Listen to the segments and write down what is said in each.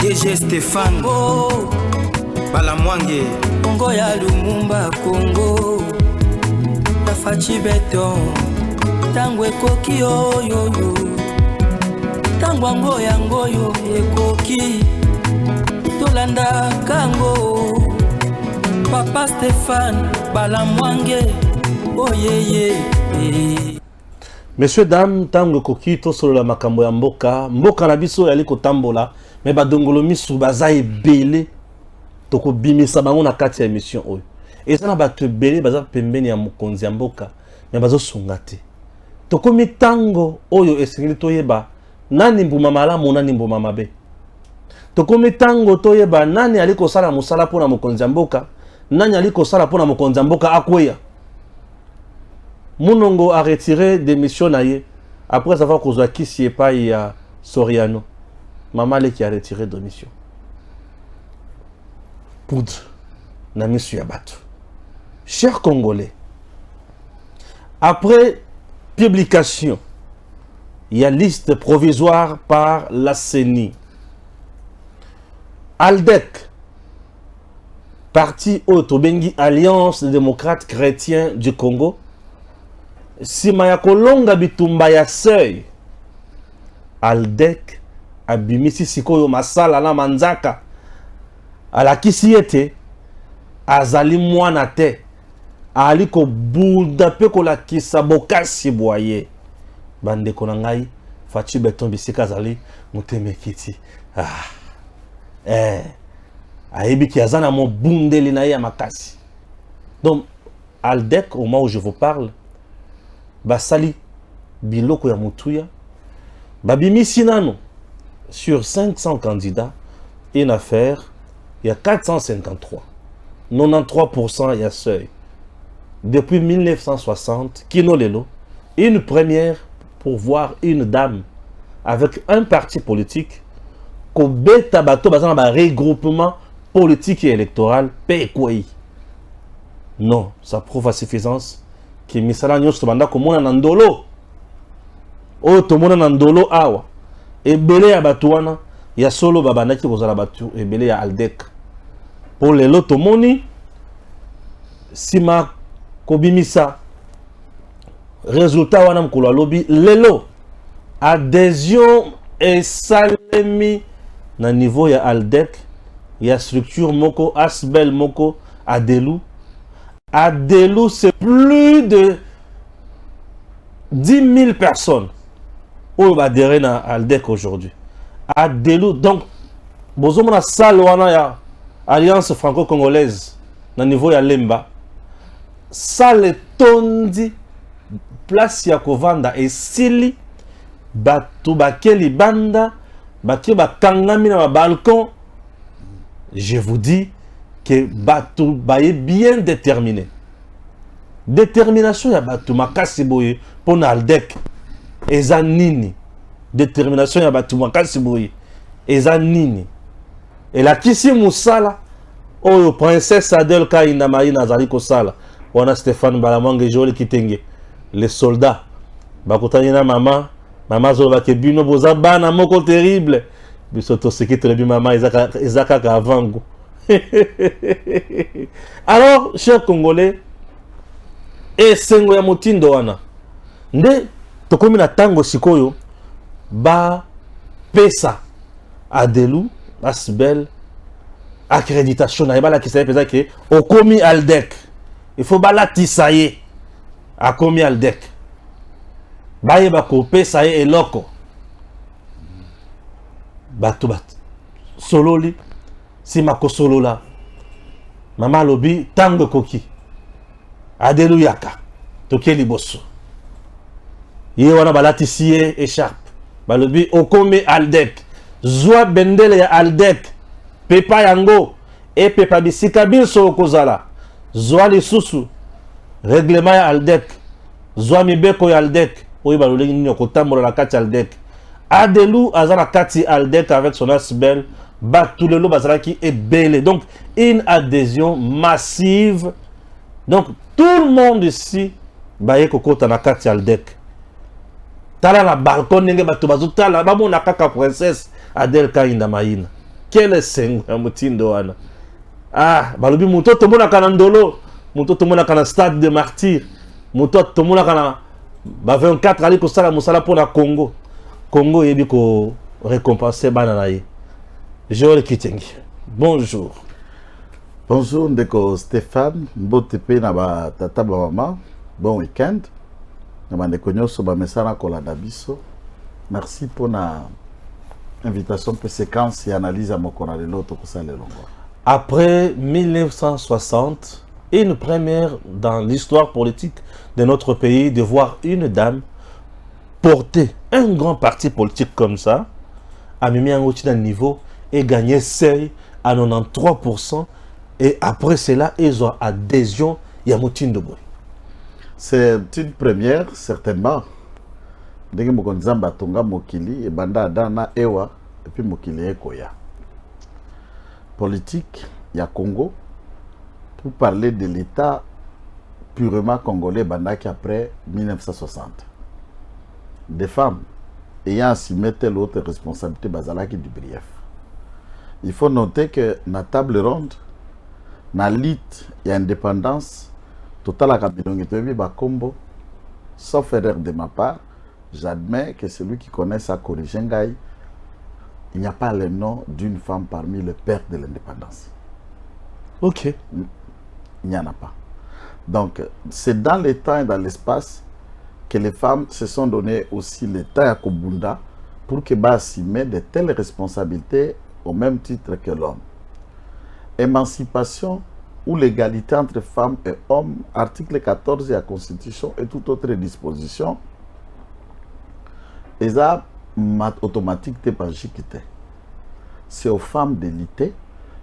DG Stéphane Balamwange Congo ya Lumumba Congo Tafachi beton Tango ekoki oyo Tango ango yango yo ekoki Tolanda kango Papa Stéphane Balamwange Oh yeah. Messieurs, dames, tango kokito solo la makambo ya mboka. Mboka na biso yali kotambola. Me badongolo misu baza ebele. Toko bimisa bango na kati ya émission oyo. Eza na bato ebele baza pembeni ya mokonzi ya mboka. Me bazo sunga te. Toko mitango oyo esengeli toyeba. Nani mbuma malamu nani mbuma mabe. Toko mitango toyeba nani aliko sala musala pona mokonzi ya mboka. Nani aliko sala pona mokonzi ya mboka akweya. Mounongo a retiré démission naïe après avoir causé qui s'y est pas il y a Soriano. Maman qui a retiré démission. Poudre na monsieur Yabatou. Chers Congolais, après publication, il y a liste provisoire par la CENI. ALDEC, Parti Otobengi Alliance des démocrates chrétiens du Congo, sima ya kolonga bitumba ya seuil ALDEC abimisi sikoyo masala na manzaka alakisi ete azali mwana te aliko bunda pe kolakisa bokasi boye bandeko na ngai Fachi beton bisika azali mutemekiti ayebi ki azana mo bundeli na ya makasi. Donc ALDEC, au moment où je vous parle, basali biloko ya mutuya babimisi nano sur 500 candidats une affaire il y a 453 93% il y a seuil depuis 1960 Kino Lelo une première pour voir une dame avec un parti politique ko beta bato bazana ba regroupement politique et électoral pekwei. Non, ça prouve à suffisance qui misala nyonso banda komona na ndolo o tomona na ndolo awa ebele ya bato wana ya solo babandaki kozala bato ebele ya ALDEC pour lelo tomoni sima kobimisa résultat wana mkolo alobi lelo adhésion esalemi na niveau ya ALDEC ya structure moko asbel moko adelu. Adelou, c'est plus de 10 000 personnes au adhéré à ALDEC aujourd'hui. Adelou, donc, vous avez salle ya Alliance franco-congolaise, au niveau ya Lemba, salle tondi, place ya kovanda et sili, batu bakeli banda, batu bakangami na balcon, je vous dis, que Batou est bien déterminé. Détermination ya Batou makasi boye pour ALDEC eza nini. Détermination ya Batou makasi boye eza nini. Et la kisi musala oyo princesse Adel Kaina Maïna azali ko sala wana Stéphane Balamwange joli kitenge les soldats bakotani na mama zo ba ke bino boza bana moko terrible bisoto sekite le bi mama ezaka ka avango. Alors, chers Congolais, et sengo ya motindo wana nde tokomi na tango sikoyo ba pesa Adelu asbel accréditation na ebala ki sa pesa ke okomi ALDEC il faut balatisa ye akomi ALDEC baye ba ko pesa ye eloko bato bat sololi si makosolo la mama lobi tango koki Adelu yaka toke liboso ye wana balatisi ye écharpe balobi okome ALDEC zwa bendele ya ALDEC pepa yango e pepa bisika biso okozala zwa lisusu règlement ya ALDEC zwa mibeko ya ALDEC oyo balolengi nini okotambola na kati ya ALDEC. Adelu azala kati ALDEC avec son asbel batulelo bazalaki ebele. Donc une adhésion massive. Donc tout le monde ici baye kokota na kati ALDEC. Tala na balcon nenge bato bazotala bamona kaka princesse Adel Kaina Maïna. quel sengo ya mutindo wana. Ah, balobi muto tomona kana ndolo, muto tomona kana stade de martyr, muto tomona kana ba 24 ali ko sala musala pour la Congo. Congo yebi ko récompenser bana na ye. Joël Kitengi. Bonjour. Bonjour ndeko Stéphane, mbotepe na ba tata ba mama. Bon week-end. Na ba ndeko nyoso ba mesana kolanda biso. Merci pour la invitation pour séquence et analyse à mon canal de l'autre pour ça les longs. Après 1960, une première dans l'histoire politique de notre pays de voir une dame porter un grand parti politique comme ça, à mis un outil d'un niveau et gagner seuil à 93%. Et après cela, ils ont adhésion à Moutine de Boy. C'est une première, certainement. Ndenge mokonzamba tonga mokili et banda dana ewa et puis mokili ekoya. Politique, il y a Congo. Pour parler de l'État purement congolais, banda qui après 1960. Des femmes ayant assumé telle autre responsabilité, bazalaki du brief. Il faut noter que na table ronde, na lutte et indépendance, total à Kabinongi Tebi Bakombo, sauf erreur de ma part, j'admets que celui qui connaît ça corrige Ngaï. Il n'y a pas le nom d'une femme parmi les pères de l'indépendance. Ok. Il n'y en a pas. Donc, c'est dans le temps et dans l'espace que les femmes se sont donné aussi le temps à Kobunda pour que assumer de telles responsabilités au même titre que l'homme. Émancipation ou l'égalité entre femmes et hommes, article 14 de la Constitution et toute autre disposition, et ça, automatique, c'est aux femmes de lutter,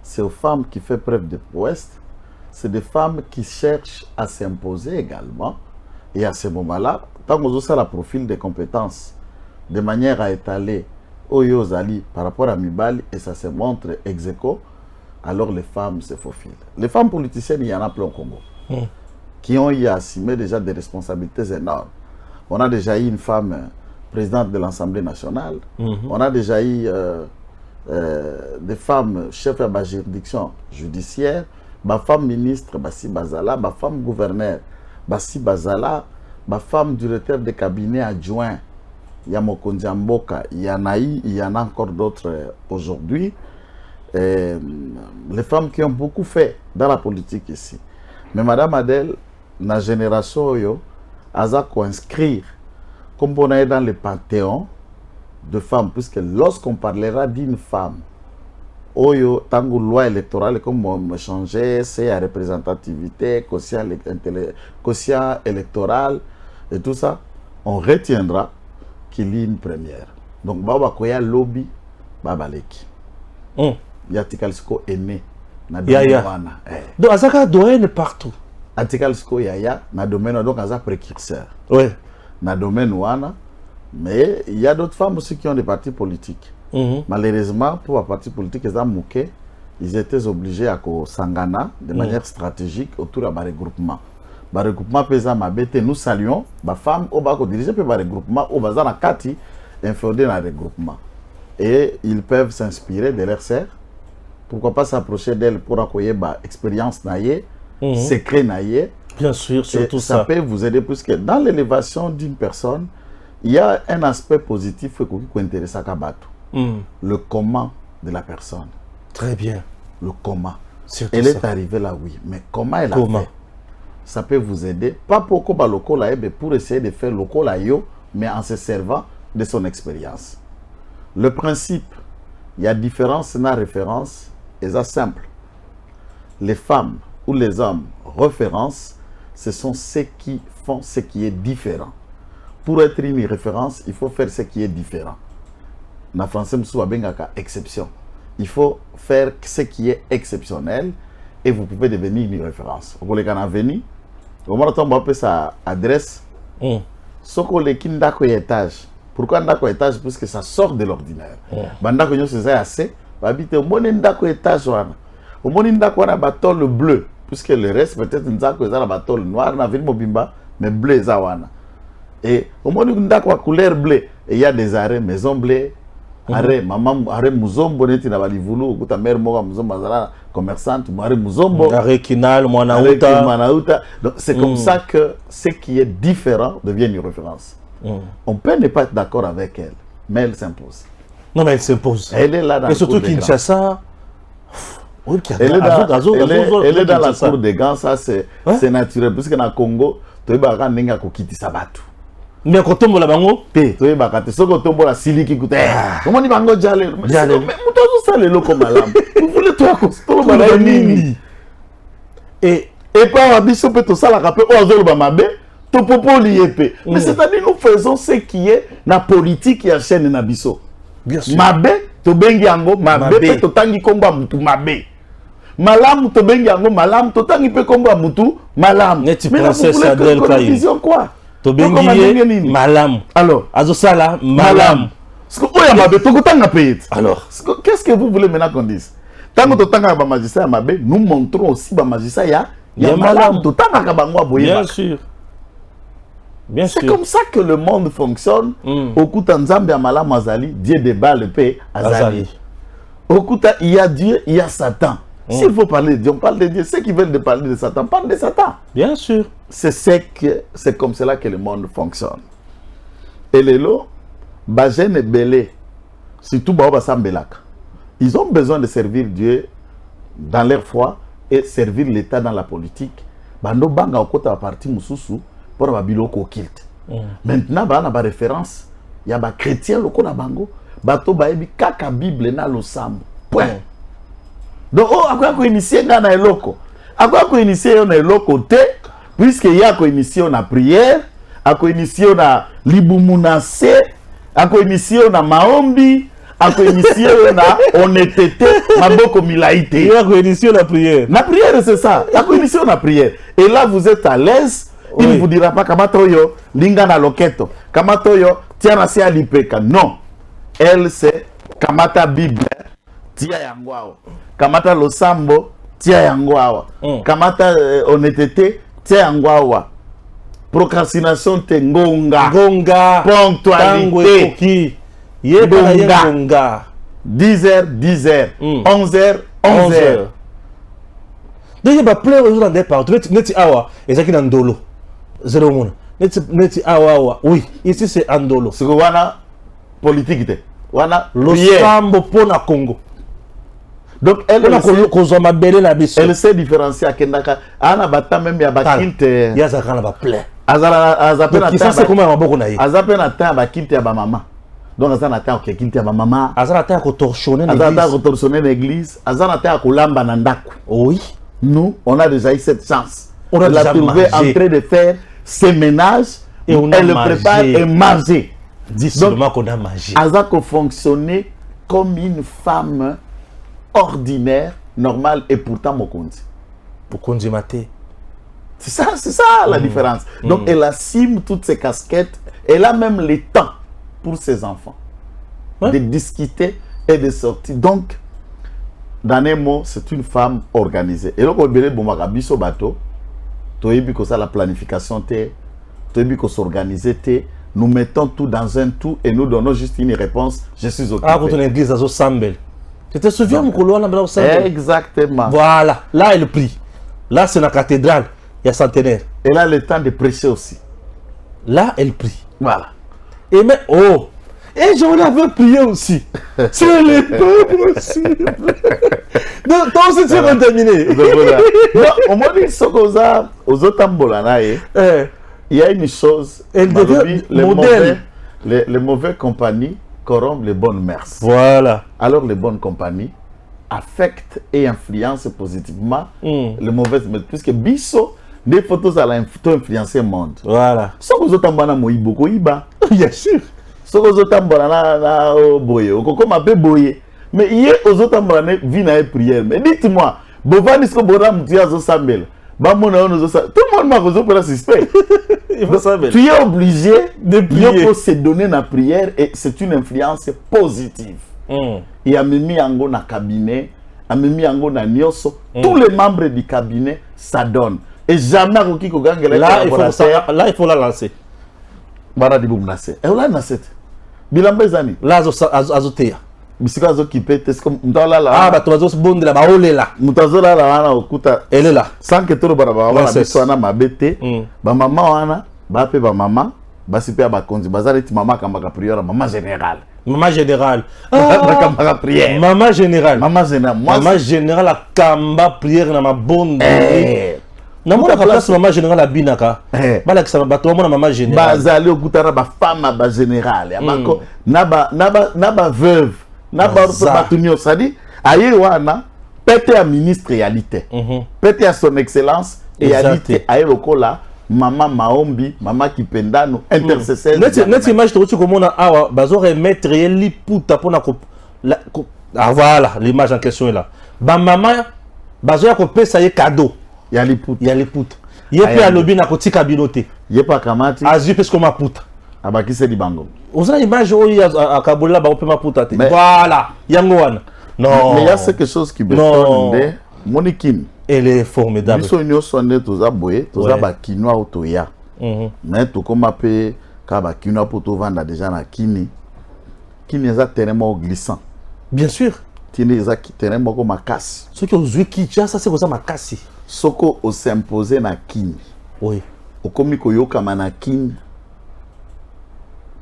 c'est aux femmes qui font preuve de prouesse, c'est des femmes qui cherchent à s'imposer également. Et à ce moment-là, tant que ça la profil des compétences, de manière à étaler Oyo Zali par rapport à Mibali, et ça se montre ex aequo, alors les femmes se faufilent. Les femmes politiciennes, il y en a plein au Congo, qui ont y assumé déjà des responsabilités énormes. On a déjà eu une femme présidente de l'Assemblée nationale, on a déjà eu des femmes chefs de la juridiction judiciaire, ma femme ministre, Bassi Bazala, ma femme gouverneur, Bassi Bazala, ma femme directeur de cabinet adjoint, Yamokondi Mboka, il y en a eu, il y en a encore d'autres aujourd'hui. Les femmes qui ont beaucoup fait dans la politique ici. Mais Madame Adèle, la génération, a inscrire comme on est dans le panthéon de femmes, puisque lorsqu'on parlera d'une femme, Oyo, tango loi électorale, comme on changeait, c'est la représentativité, quotient électoral et tout ça, on retiendra qu'il y a une première. Donc, Baba Koya lobby, Baba Leki. Yatikalsko est né. Donc, Azaka doyen partout. Atikalsko Yaya, na domaine, donc Azaka précurseur. Oui. Na domaine Wana, mais il y a d'autres femmes aussi qui ont des partis politiques. Malheureusement, pour les partis politiques, ils étaient obligés à s'engagner de manière stratégique autour de regroupement. Le regroupement pesant nous saluons les femmes qui dirigent le regroupement au bazar Kati infondé dans le regroupement. Et ils peuvent s'inspirer de leurs sœurs. Pourquoi pas s'approcher d'elles pour accueillir l'expérience naïe, secret naïe. Bien sûr, surtout ça. Ça peut vous aider puisque dans l'élévation d'une personne, il y a un aspect positif qui intéresse à Kabato. Le comment de la personne. Très bien. Le comment. Surtout elle ça. Est arrivée là, oui. Mais comment elle a fait? Ça peut vous aider. Pas pour que local mais pour essayer de faire local yo, mais en se servant de son expérience. Le principe, il y a différence dans la référence, et c'est simple. Les femmes ou les hommes référence, ce sont ceux qui font ce qui est différent. Pour être une référence, il faut faire ce qui est différent. En français, exception. Il faut faire ce qui est exceptionnel et vous pouvez devenir une référence. Vous voulez qu'on venir, au moment où on peut sa adresse, ce qu'on les kindako étage. Pourquoi ndako étage? Parce que ça sort de l'ordinaire. Bandako nyo c'est assez. Babite au mon ndako étage wana. Au mon ndako wana batole bleu. Puisque le reste peut-être ndako eza na batole noir na ville mobimba mais bleu eza wana. Et au mon ndako à couleur bleu, et il y a des arrêts maison bleu. are maman are muzombo neti na balivulu kuta mère moko muzombo azala commerçante are muzombo are kinal mwanauta. Donc c'est comme ça que ce qui est différent devient une référence. On peut ne pas être d'accord avec elle, mais elle s'impose. Non, mais elle s'impose. Elle est là dans et surtout Kinshasa. Elle est dans la cour des grands, ça c'est naturel. Parce que dans le Congo, tu es baka nenga kokiti sabatu. Mais quand on la bango, tu es baka te soko tombo la siliki kute. Comment ni bango jale? Mais mutozo ça le loko malam. Vous voulez toi ko bala nini? Et pas abiso pe to sala ka pe o azolo ba mabe, to popo liyepe. Mais c'est-à-dire nous faisons ce qui est na politique ya chaîne na biso. Bien sûr. Mabe to bengi yango mabe pe to tangi komba mutu mabe. Malam to bengi yango malam to tangi pe komba mutu malam. Mais princesse Adèle Kaï. Quoi? To bengi malam. Alors, azosala malam. Ce que oya mabe to kotanga pe. Alors, qu'est-ce que vous voulez maintenant qu'on dise? Tant que to tanga ba magistrat mabe, nous montrons aussi ba magistrat ya malam to tanga ka bango boye. Bien sûr. C'est comme ça que le monde fonctionne. Okuta Nzambe ya malam azali, Dieu débat le paix azali. Okuta il y a Dieu, il y a Satan. S'il faut parler de Dieu, on parle de Dieu. Ceux qui veulent parler de Satan, parlent de Satan. Bien sûr. C'est comme cela que le monde fonctionne. Et les lots, Bajen et Belé, surtout Baoba Sambelak, ils ont besoin de servir Dieu dans leur foi et servir l'État dans la politique. Bando Banga Okota parti Moussousou pour Babiloko Kilt. Maintenant, il y a une référence. Il y a des chrétiens locaux na bango. Bato baebi kaka Bible na lo sam. Point. Donc, à quoi qu'on initie na eloko? À quoi qu'on initie na eloko te? Puisque il y a qu'on initie na prière, à qu'on initie na libumunase, à qu'on initie na maombi, à qu'on initie na honnêteté, maboko milaïte. Il y a qu'on initie na prière. La prière, c'est ça. À qu'on initie na prière. Et là, vous êtes à l'aise. Il ne vous dira pas Kamatoyo, Linga na loketo. Kamatoyo, tiens assez à l'ipeka. Non. Elle, c'est Kamata Bible, tia yangwao. Kamata Losambo, tia yangwao. Kamata honnêteté, tia yangwao. Procrastination, te ngonga. Ngonga. Ponctualité. Ngonga. 10h, 10h. 11h, 11h. Donc, il y a plein de gens partout. Neti awa, et ça qui est en dolo. Zéro monde. Neti awa. Oui, ici c'est en dolo. C'est que wana politique. Wana Losambo pona Congo. Donc elle sait différencier à Kendaka. Ana bata même ya bakilte. Ya zakana ba plein. Azapena ta. C'est comment maboko na ye. Azapena ta bakilte ya ba maman. Donc azana ta ko kilte ya ba maman. Azana ta ko torsionner l'église. Azana ta ko torsionner l'église. Azana ta ko lamba na ndako. Oui. Nous, on a déjà eu cette chance. On a l'a trouvé en train de faire ses ménages et on a le prépare et manger. Dis seulement qu'on a mangé. Azako fonctionnait comme une femme ordinaire, normale et pourtant Mokonzi. Mokonzi maté. C'est ça la différence. Donc elle assume toutes ses casquettes. Elle a même le temps pour ses enfants de discuter et de sortir. Donc, dans un mot, c'est une femme organisée. Et là, on a bon bateau. La planification, s'organiser. Nous mettons tout dans un tout et nous donnons juste une réponse. Je suis occupé. Ah, quand on est église à Sambel. Tu te souviens, mon couloir là, Sambel? Exactement. Voilà. Là, elle prie. Là, c'est la cathédrale. Il y a centenaire. Elle a le temps de prêcher aussi. Là, elle prie. Voilà. Et mais, oh! Et j'en avais prié aussi. C'est les peuples aussi. Donc, toi aussi, tu es contaminé. Non, au moins, aux autres tambolana, il y a une chose. Elle devient modèle. Les mauvais compagnies corrompent les bonnes mœurs. Voilà. Alors, les bonnes compagnies affectent et influencent positivement les mauvaises mœurs. Puisque Bisso, des photos à influencer le monde. Voilà. Ce que vous avez dit, beaucoup iba. Bien sûr. Ce que vous avez dit, boye. Comme un peu boye. Mais hier, aux autres vie na prière. Mais dites-moi, Bovan est-ce que Boram tu as Sambel? Tout le monde m'a besoin pour assister. Tu es obligé de prier pour se donner la prière et c'est une influence positive. Il y a même yango na cabinet, il y a même yango na nyoso. Tous les membres du cabinet s'adonnent. Et jamais là, il faut la lancer. Bara di boum lancer. Et là, bilamba ezani là azoteya bisika azokipe te siko mutolala ah bato bazobondela baolela mutazolala wana okuta elela sans que tolo bana ba wana biso wana mabete ba mama wana ba pe ba mama basi pe bakonzi bazaleti mama kambaka prière mama générale Maman générale. Kambaka prière. Maman générale. Maman générale. Maman générale a kamba prière na ma bonne. Na mona ka place maman générale abinaka. Bala ki sa bato mona maman générale. Bazali okutana ba femme ba générale. Abako na ba veuve. Na ba batunyo sadi aye wana pete ya ministre réalité. Pete ya son excellence et réalité aye lokola Maman Maombi, Maman Kipendano, intercesseur. Net image tu komona awa bazo remettre li puta pona ko ah voilà l'image en question est là. Ba maman bazo ya ko pesa ye cadeau. Ya li puta. Ya li puta. Ye pe alobi na kotika binote. Ye pa kamati. Azu parce que ma puta. Abaki se di bango. Oza image oyo akabola ba ma puta te. Voilà, yango wana. Non. Mais il y a quelque chose qui bétonne de Monikin. Elle est formidable. Biso nyonso nde toza boye, toza ba kinoa otoya. Mais to koma pe ka ba kinoa poto vanda déjà na kini. Kini eza terrain mo glissant. Bien sûr. Tini eza terrain moko makasi. Ce que ozui kicha ça c'est ça makasi. Soko o s'imposer na kini. Oui. Okomi koyoka na kini.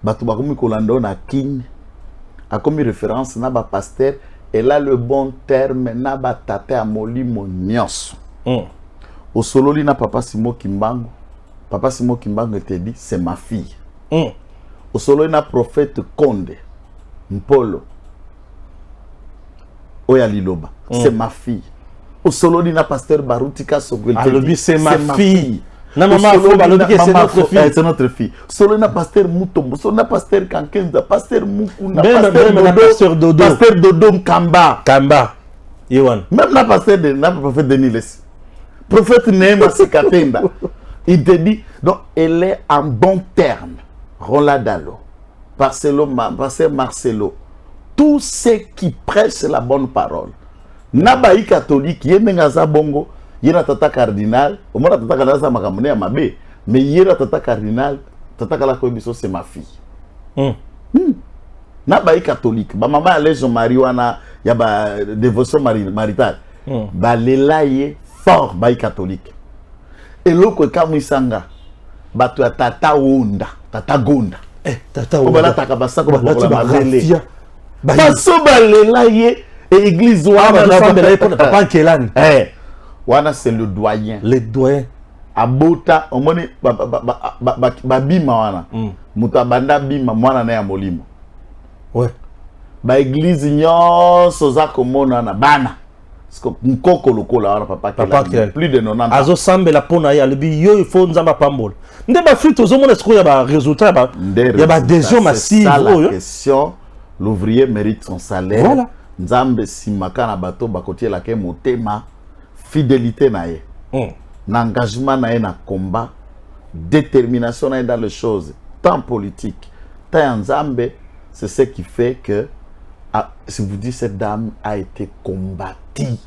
Bato bakomi kolando na kini. Akomi référence na ba pasteur. Et là, le bon terme, n'a pas tapé à molimo nyos. Au solo, il n'a papa Simo Kimbango. Papa Simo Kimbango te dit, c'est ma fille. Au solo, il n'a prophète Konde. Mpolo. Oya Liloba. C'est ma fille. Au solo, il n'a pasteur Barutika Sogol. C'est ma fille. Non, maman, c'est notre fille. C'est notre fille. Solo na pasteur Mutombo, solo na pasteur Kankenza, pasteur Mukuna, pasteur Dodo. Pasteur Dodo Kamba. Kamba. Yohan. Même la pasteur de la prophète Denis. Prophète Neema Sikatenda. Il te dit, donc elle est en bon terme. Roladalo, Marcelo, tous ceux qui prêchent la bonne parole. Nabaï catholique, Yenengaza Bongo. Yera tata cardinal, au moins tata cardinal ça m'a ramené à ma bé, mais yera tata cardinal, tata kala kobiso c'est ma fille. Na baï catholique, ba maman allait son mari wana ya ba dévotion maritale. Ba lelaye fort baï catholique. Et loko kamusanga, ba tu tata onda, tata gonda. Tata onda. Ba taka basako ba la relé. Ba so ba lelaye et église wana na ba pour papa Kelani. Wana c'est le doyen. Le doyen. Abota, on moni bima wana. Mutabanda bima mwana na ya molimo. Ouais. Ba église nyonso za komona na bana. Parce que nkoko lokola wana papa Kelani. Plus de 90. Azo sambela pona ya lebi yo il faut nzamba pambola. Nde ba flûte ozo mona siko ya ba résultat ba. Ya ba adhésion massive. C'est ça la question. L'ouvrier mérite son salaire. Voilà. Nzambe simaka na bato bakotie la ke motema. Fidélité nae, engagement nae na combat, détermination nae dans les choses, tant politique, tant ensemble, c'est ce qui fait que, si vous dites cette dame a été combattue,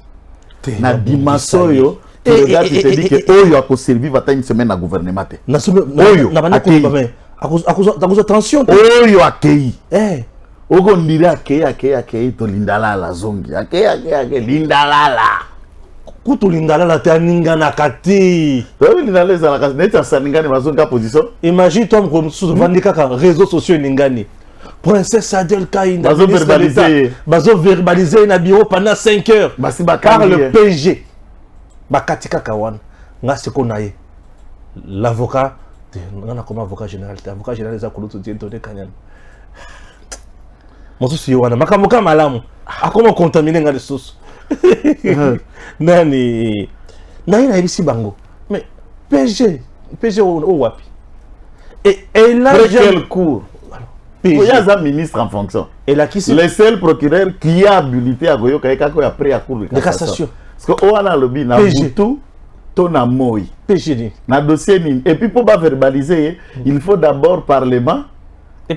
na dimension yo, tu regardes, tu te dis que Oyo a servi va une semaine à gouvernement. Oyo, attention. Oyo accueilli. Ogo ndire accueilli to lindala la zongi, accueilli lindala. Kutu lindala la taninga na kati. Lindala za la kati. Neta saninga ni mazonga position. Imagine toi comme sous vandika ka réseaux sociaux lingani. Princesse Adel Kainda. Bazo verbaliser na bureau pendant 5 heures. Basi par le PG. Bakatika kawan. Nga seko naye. L'avocat ngana comme avocat général za kulutu diento de kanyan. Mosu si wana makamuka malamu. Akoma contaminer nga les sources. Nani na ici bango mais PG au wapi et là quel cours il y a un ministre en fonction et là qui c'est le seul procureur qui a habilité à goyo kayeka ko après à cour de cassation parce que on a lobby na butu to na moi PG na dossier ni et puis pour pas verbaliser il faut d'abord parlement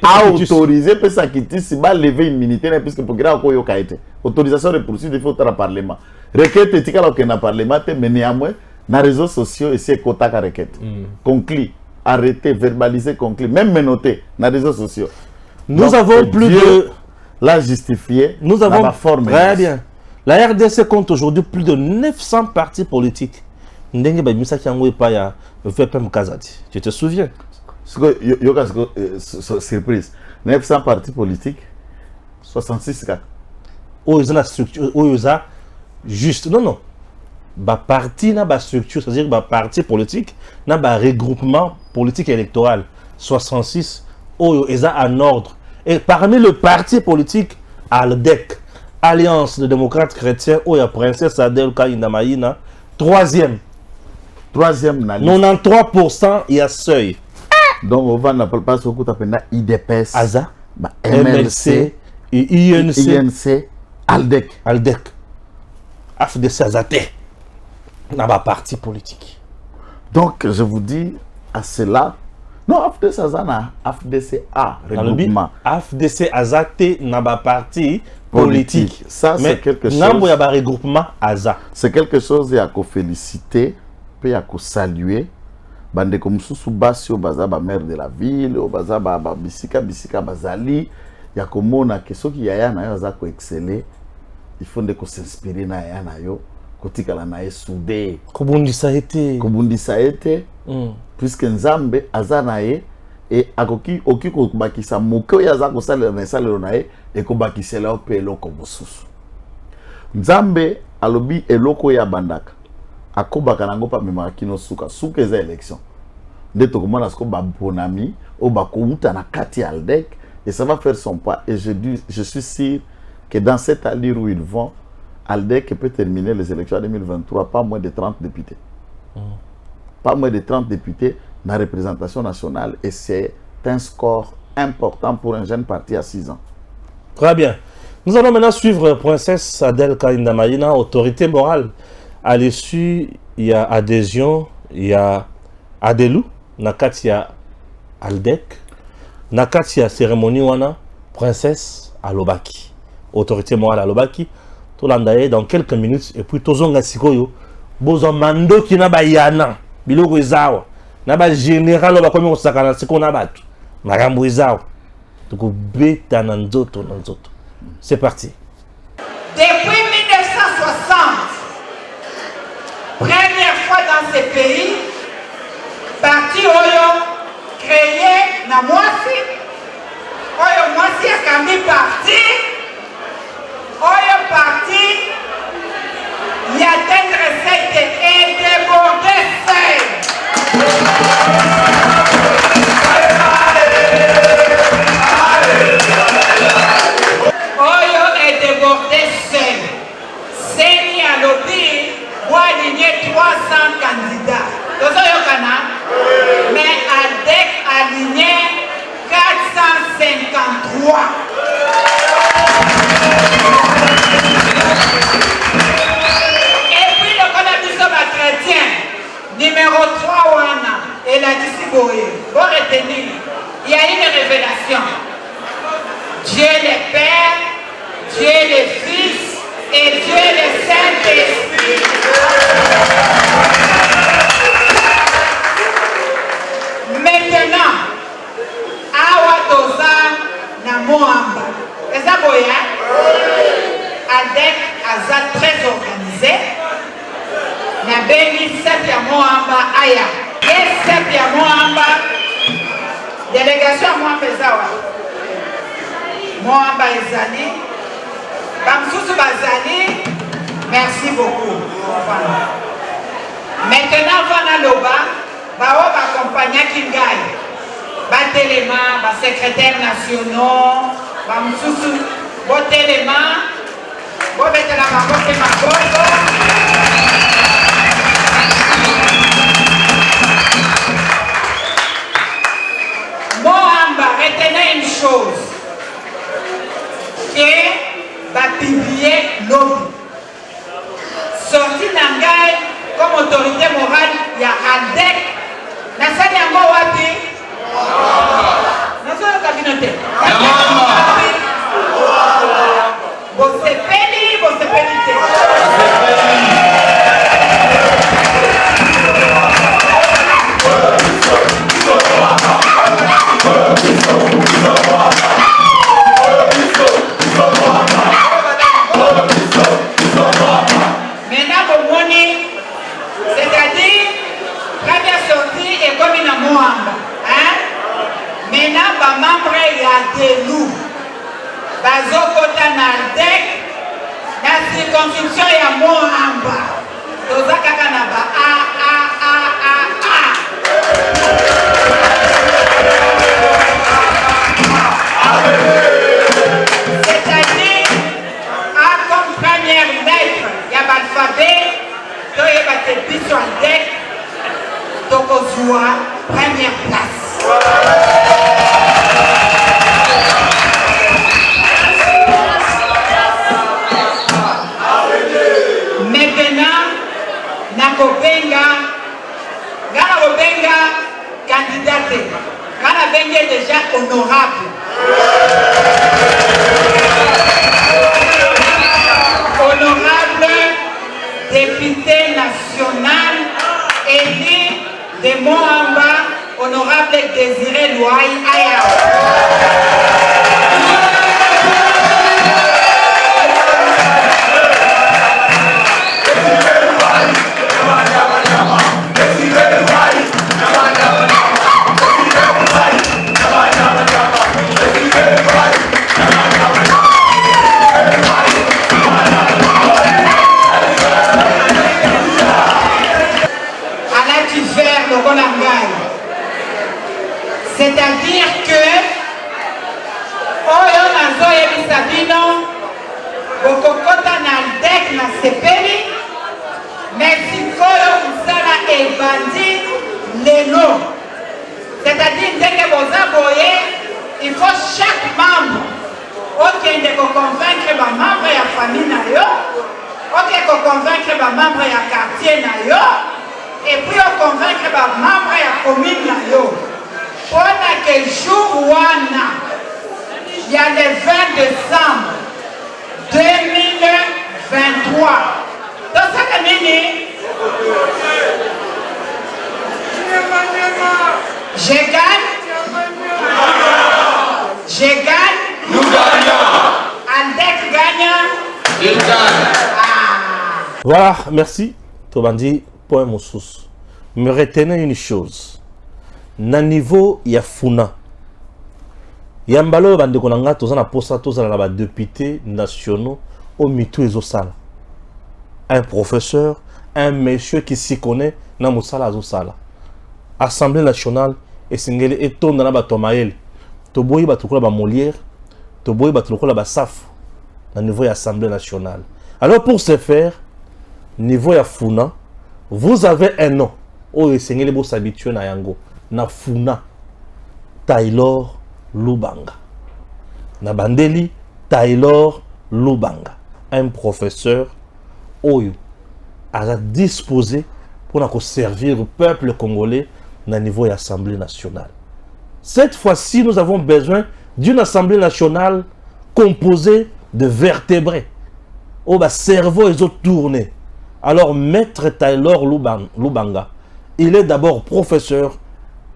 a autorisé pour ça qui si va lever une immunité puisque pour grave quoi yoka été autorisation de poursuite il faut au parlement requête éthique alors que na parlement mais néanmoins na réseaux sociaux et c'est quota ka requête conclu arrêter verbaliser conclu même menoter na réseaux sociaux Nous Donc, avons plus Dieu de... l'a justifié Nous dans avons... la forme. Très bien. La RDC compte aujourd'hui plus de 900 partis politiques. Ndenge babimisa kiango epa ya VPM Kazati. Tu te souviens? Surprise. 900 partis politiques, 66 cas. Oh, ils ont la structure, oh, ils ont juste. Non, non. Ba parti na ba structure, c'est-à-dire ba parti politique, na ba regroupement politique électoral. 66, oh, ils ont en ordre. Et parmi le parti politique, ALDEC, Alliance de démocrates chrétiens, oh, il y a Princesse Adel Kaindamaïna, troisième. Troisième, 93%, il y a seuil. Donc, on va n'appelle pas ce qu'on appelle IDPS, ASA, MLC, INC, ALDEC. ALDEC. AFDC Azate. Dans ma parti politique. Donc, je vous dis à cela. Non, AFDC Azana, AFDC A, regroupement. AFDC Azate dans ma parti politique. Ça, c'est quelque chose. Non, il y a un regroupement ASA. C'est quelque chose à féliciter, puis à saluer. Bande comme sous basi au baza ba maire de la ville, au baza ba bisika bazali, ya komona que ceux qui yaya na yo za ko exceller, il faut de ko s'inspirer na ya na yo, kotikala na soudé. Kobundisa été. Puisque Nzambe azana ye et akoki ko bakisa moko ya za ko salela na salelo na ye et ko bakisela pe eloko mosusu. Nzambe alobi eloko ya bandaka. Akobaka nango pa memaka kino suka eza élection nde tokomona siko babonami o bakouta na kati ALDEC et ça va faire son pas et je suis sûr que dans cette allure où ils vont ALDEC peut terminer les élections en 2023 pas moins de 30 députés pas moins de 30 députés dans la représentation nationale et c'est un score important pour un jeune parti à 6 ans. Très bien, nous allons maintenant suivre Princesse Adel Kaindamaïna, autorité morale. À l'issue, il y a adhésion, il y a Adelou, nakati ya ALDEC, nakati ya cérémonie wana, princesse alobaki, autorité morale alobaki, tout l'andaye dans quelques minutes, et puis tozonga sikoyo, bozo mando ki na ba yana, biloko ezawa, na ba général ba komi osakana siko na batu, makambo ezawa, toko beta na nzoto. C'est parti. Depuis 1960, première fois dans ce pays, parti Oyo créé na Mwasi, Oyo Mwasi a cambi parti, Oyo parti, il y a atteint recette et débordé Oyo est débordé seul. Seni à lobby, pour aligner 300 candidats. Mais ALDEC a aligné 453. Et puis le cannabis chrétien, numéro 3 Wana, et la Dissiboye. Vous retenez, il y a une révélation. Dieu le Père, Dieu le Fils et Dieu le Saint-Esprit. Maintenant, Awa Toza na Moamba. Et ça, ALDEC a très organisé. Na Beni Sepia Moamba Aya. Et Sepia Moamba, délégation à Moamba Ezawa. Moamba Ezali. Bamsusu Bazali. Merci beaucoup. Maintenant, Vana Loba. Bao accompagner Kingai, Batelema, ba secrétaire nationaux, Bamsusu, Botelema, Bobetela Mabote Maboto. Moamba, retenez une chose, que va publier l'homme. Sorti d'Angaï comme autorité morale, il y a ALDEC. Nasani yango wapi? Nasani kabinote. Bosepeli te. circonscription ya Mohamba toza kaka na ba c'est-à-dire A comme première lettre ya l'alphabet toyeba te biso andek tokozwa première place. Maintenant, nakobenga candidate. Kana benga déjà honorable. Honorable député national élu de Mohamba, honorable Désiré Louaï Ayao. C'est-à-dire que oyo nazoyebisa bino bokokota na dek na sepeli mais sikoyo mosala ebandi lelo. C'est-à-dire ndenge boza boye il faut chaque membre okende koconvaincre bamembre ya famille na yo, okende koconvaincre bamembre ya quartier na yo, et puis oconvaincre bamembre ya commune na yo. Pendant que jour wana, il y a le 20 décembre 2023. Dans cette année, je gagne. Nous gagnons. Andek gagne. Il gagne. Voilà, merci. Tobandi, point Moussous. Me retenez une chose. Na niveau ya funa yambalo bande konanga toza na posa toza na ba députés nationaux au mitu ezosala un professeur, un monsieur qui s'y connaît na musala azosala Assemblée nationale esengeli etonda na ba tomael to boyi ba tukola ba Molière to boyi ba tukola ba Saf na niveau ya Assemblée nationale. Alors pour ce faire niveau ya funa vous avez un nom o esengeli bo s'habituer na yango na funa Taylor Lubanga. Na bandeli Taylor Lubanga, un professeur oyo a disposé pour servir le peuple congolais na niveau de l'Assemblée nationale. Cette fois-ci, nous avons besoin d'une Assemblée nationale composée de vertébrés. Oh, bah, cerveau est tourné. Alors, Maître Taylor Lubanga, il est d'abord professeur,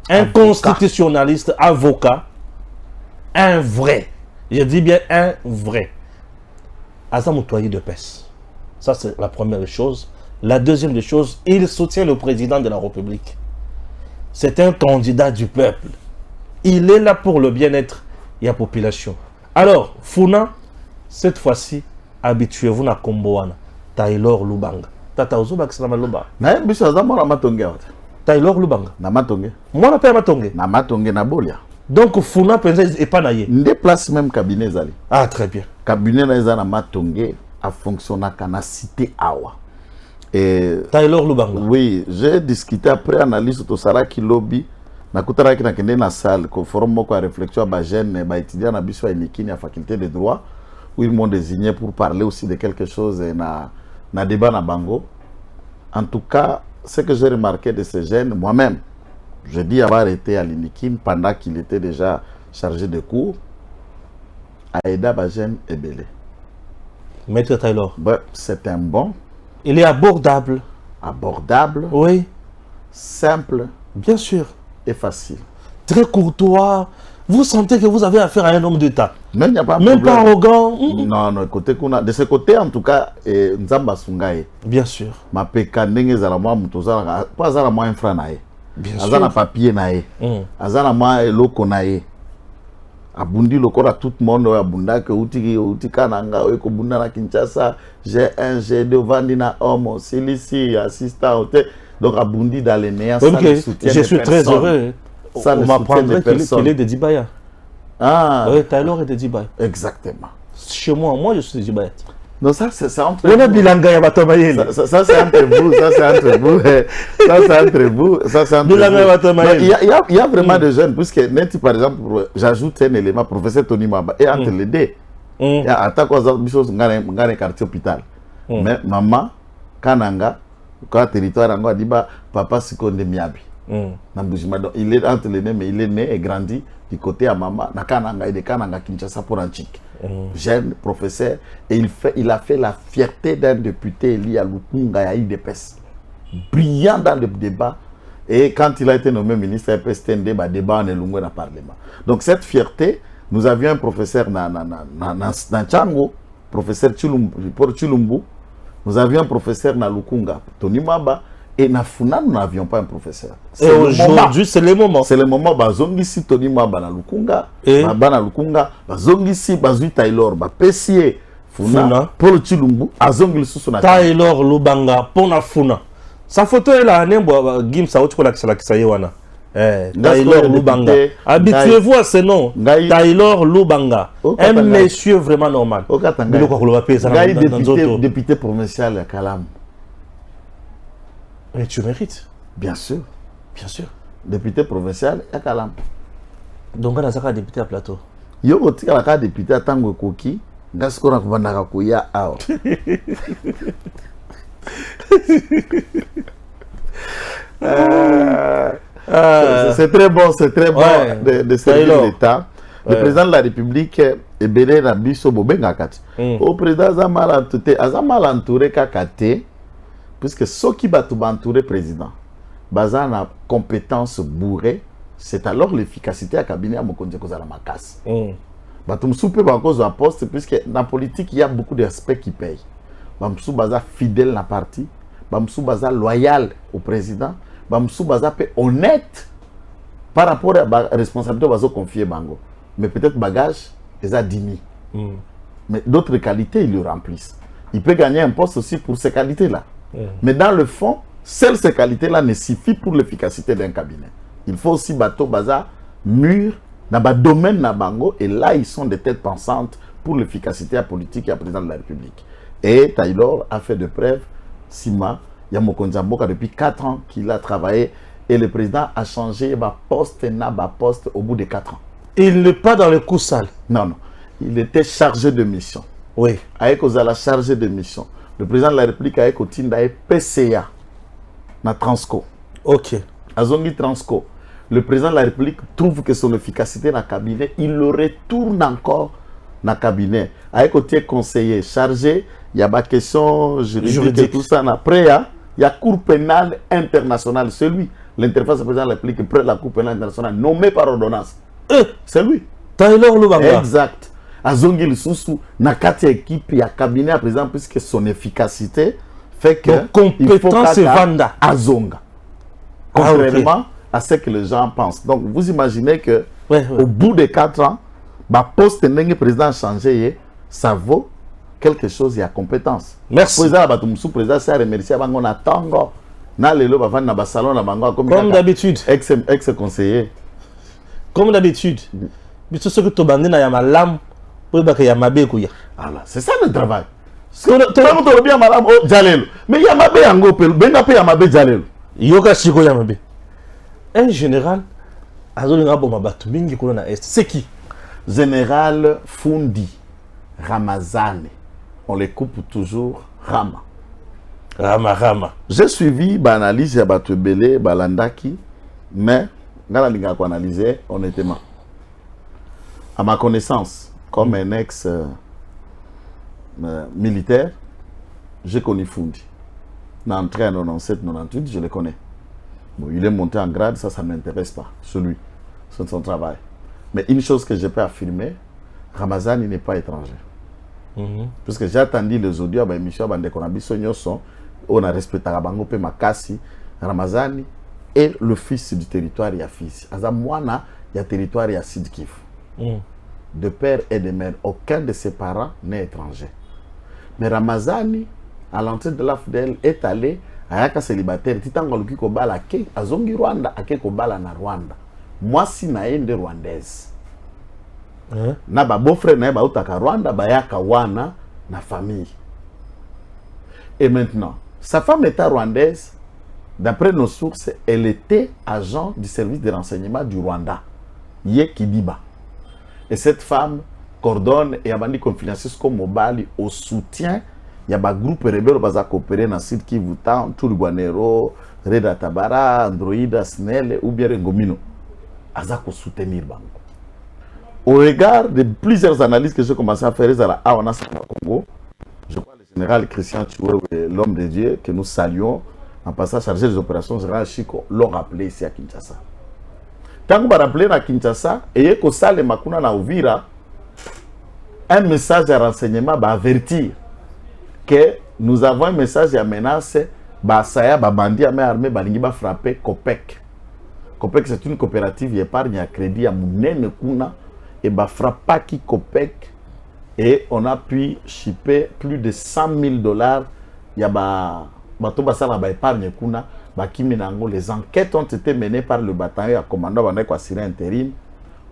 un avocat, constitutionnaliste, avocat, un vrai. Je dis bien un vrai. Azamoutoyer de PES. Ça, c'est la première chose. La deuxième des choses, il soutient le président de la République. C'est un candidat du peuple. Il est là pour le bien-être de la population. Alors, Funa, cette fois-ci, habituez-vous à Komboana. Taylor Lubanga. Tata Ozoba Kisama Luba. Na biso azamora matonge. Taylor Lubanga. Na matonge. Moi na père matonge. Na matonge na bolia. Donc Funa penza et pas naie. Nde place même cabinet zali. Ah très bien. Cabinet na matonge a fonctionné na cité awa. Et Taylor Lubanga. Oui, j'ai discuté après analyse to Saraki lobby na kutara ki na kende na salle ko forum moko à réflexion ba jeune ba étudiant na biso Enikini à faculté de droit où ils m'ont désigné pour parler aussi de quelque chose na débat na bango. En tout cas, ce que j'ai remarqué de ces jeunes, moi-même, je dis avoir été à l'Enikini pendant qu'il était déjà chargé de cours. Aïda Bajen est belé. Maître Taylor. Ben, c'est un bon. Il est abordable. Abordable. Oui. Simple. Bien sûr. Et facile. Très courtois. Vous sentez que vous avez affaire à un homme d'État. Mais il n'y a pas même pas arrogant. Non, non, de ce côté, en tout cas, Nzamba Sungaye. Bien sûr. Ma pekandenge zala mutoza pas zala moi un frère nae. Bien sûr. Azana papier nae. Azana moi eloko nae. abundi lokola tout le monde abunda que uti kananga eko bunda na Kinshasa G1 G2 vandi na homo silici assistant donc abundi dans les néants sans le soutien je suis très heureux on m'apprendrait qu'il est de Dibaya. Ah oui, Taylor est de Dibaya. Exactement. Chez moi je suis de Dibaya. Non, ça c'est entre vous. Ça c'est entre vous, ça c'est entre vous. Ça c'est entre vous, ça c'est entre vous. Il y a vraiment des jeunes, puisque net par exemple, j'ajoute un élément, professeur Tony Maba, et entre les deux, il y a attaque aux autres choses dans les quartiers hôpital. Mais maman, Kananga, quand territoire a dit papa Sikonde Miabi. Il est entre les deux, mais il est né et grandi du côté à maman, na Kananga et de Kananga Kinshasa pour Antique. Jeune professeur, et il a fait la fierté d'un député lié à Lukunga et à IDPS. Brillant dans le débat. Et quand il a été nommé ministre, il a fait un débat en Elungo dans le Parlement. Donc cette fierté, nous avions un professeur dans Tchango, professeur Chulumbu, nous avions un professeur dans Lukunga, Tony Maba, et na Funa, nous n'avions pas un professeur. Et aujourd'hui, c'est le moment. C'est le moment. Bazongisi Tony Maba na Lukunga, na Lukunga, Bazongisi Bazui Taylor, Pessie Funa, Paul Chilumbu, Azongil Susuna. Taylor Lubanga, Pona Funa. Sa photo est là, Gim Sao Tchola Kisayewana. Taylor Lubanga. Habituez-vous à ce nom. Taylor Lubanga. Un monsieur vraiment normal. Député provincial à Kalam. Mais tu mérites. Bien sûr. Bien sûr. Député provincial à Kalam. Donc, on a un député à plateau. Yo, on a un député à Tango Koki. Gasko na kubandaka kuya ao. C'est très bon de servir l'État. Le président de la République est béni na biso bobenga kati. Au président a mal entouré kakate. Puisque ceux qui battent entouré président, basant na compétence bourrée, c'est alors l'efficacité à cabinet à Mokonze Kozala Makas. Batum soupe par cause d'un poste, puisque dans la politique, il y a beaucoup d'aspects qui payent. Bamsou baza fidèle na parti, Bamsou baza loyal au président, Bamsou baza honnête par rapport à la responsabilité bazo confier bango. Mais peut-être bagage, ils a 10 000. Mais d'autres qualités, ils le remplissent. Il peut gagner un poste aussi pour ces qualités-là. Mais dans le fond, seules ces qualités-là ne suffisent pour l'efficacité d'un cabinet. Il faut aussi bateau baza mûr dans le domaine na bango, et là ils sont des têtes pensantes pour l'efficacité politique et à président de la République. Et Taylor a fait de preuves. Sima Yamokonza Mboka depuis 4 ans qu'il a travaillé, et le président a changé poste au bout de 4 ans. Il n'est pas dans le coup sale. Non. Il était chargé de mission. Oui. Avec Ozala chargé de mission. Le président de la République avec Otinda et PCA na Transco. Ok. Azongi Transco. Le président de la République trouve que son efficacité dans le cabinet, il le retourne encore dans le cabinet. Avec Otier conseiller chargé, il y a des questions juridiques et tout ça. Après, il y a Cour pénale internationale. C'est lui, l'interface du président de la République, près de la Cour pénale internationale, nommé par ordonnance. C'est lui. Taylor Lubanga. Exact. Azongi Lisusu, nakati équipe, il y a cabinet à présent, puisque son efficacité fait que. Donc, compétence et vanda. Azonga. Contrairement à ce que les gens pensent. Donc, vous imaginez que au bout de 4 ans, poste n'est président changé, ça vaut quelque chose, il y a compétence. Merci. Président, c'est à remercier à Bango Natango. Comme d'habitude. Ex-conseiller. Comme d'habitude. C'est ce que tu as dit, c'est ça le travail. Mais Yamabe Yango, Bengape Yamabe Jalel. Yoka Shiko Yamabe. Un général, c'est qui? Général Fundi Ramazane. On les coupe toujours Rama. Rama. J'ai suivi l'analyse de Batubele, Balandaki, mais dans la ligne qu'on analysait, honnêtement, à ma connaissance, comme un ex-militaire, j'ai connu Fundi. Entré en 97-98, je le connais. Bon, il est monté en grade, ça ne m'intéresse pas, celui, c'est son travail. Mais une chose que je peux affirmer, Ramazan, il n'est pas étranger. Parce que j'ai attendu les audios à l'émission on a respecté Rabango Makasi, Ramazani est le fils du territoire Yafisi. Azamwana, il y a territoire Yasid Kif. de père et de mère. Aucun de ses parents n'est étranger. Mais Ramazani, à l'entrée de l'AFDEL, est allé à Yaka célibataire. Titango Luki Kobala, à Zongi Rwanda, à Kobala na Rwanda. Moi, si naende rwandaise. Na ba beau-frère na ba utaka Rwanda, ba Yaka wana na famille. Et maintenant, sa femme était rwandaise. D'après nos sources, elle était agent du service de renseignement du Rwanda. Yé Kidiba. Et cette femme coordonne et a bandi confidentiel comme Mobali au soutien. Il y a un groupe rebelle qui a coopéré dans le site qui vous tend, Turguanero, Reda Tabara, Androida, Snell ou bien Rengomino. Aza ko soutenir bango. Au regard de plusieurs analyses que j'ai commencé à faire à Congo, je crois le général Christian Choué, l'homme de Dieu, que nous saluons, en passant chargé des opérations, général Chico, l'ont rappelé ici à Kinshasa. Tant qu'on va rappeler à Kinshasa, et que ça, les Makuna na Uvira, un message de renseignement va avertir que nous avons un message de menace, Basaya, Babandi, armée, Balingi va frapper Copec. Copec, c'est une coopérative d'épargne à crédit à Mounene Kuna, et va frapper qui Copec, et on a pu shipper plus de $100,000. Il y a les enquêtes ont été menées par le bataillon à commandant Syrie intérim.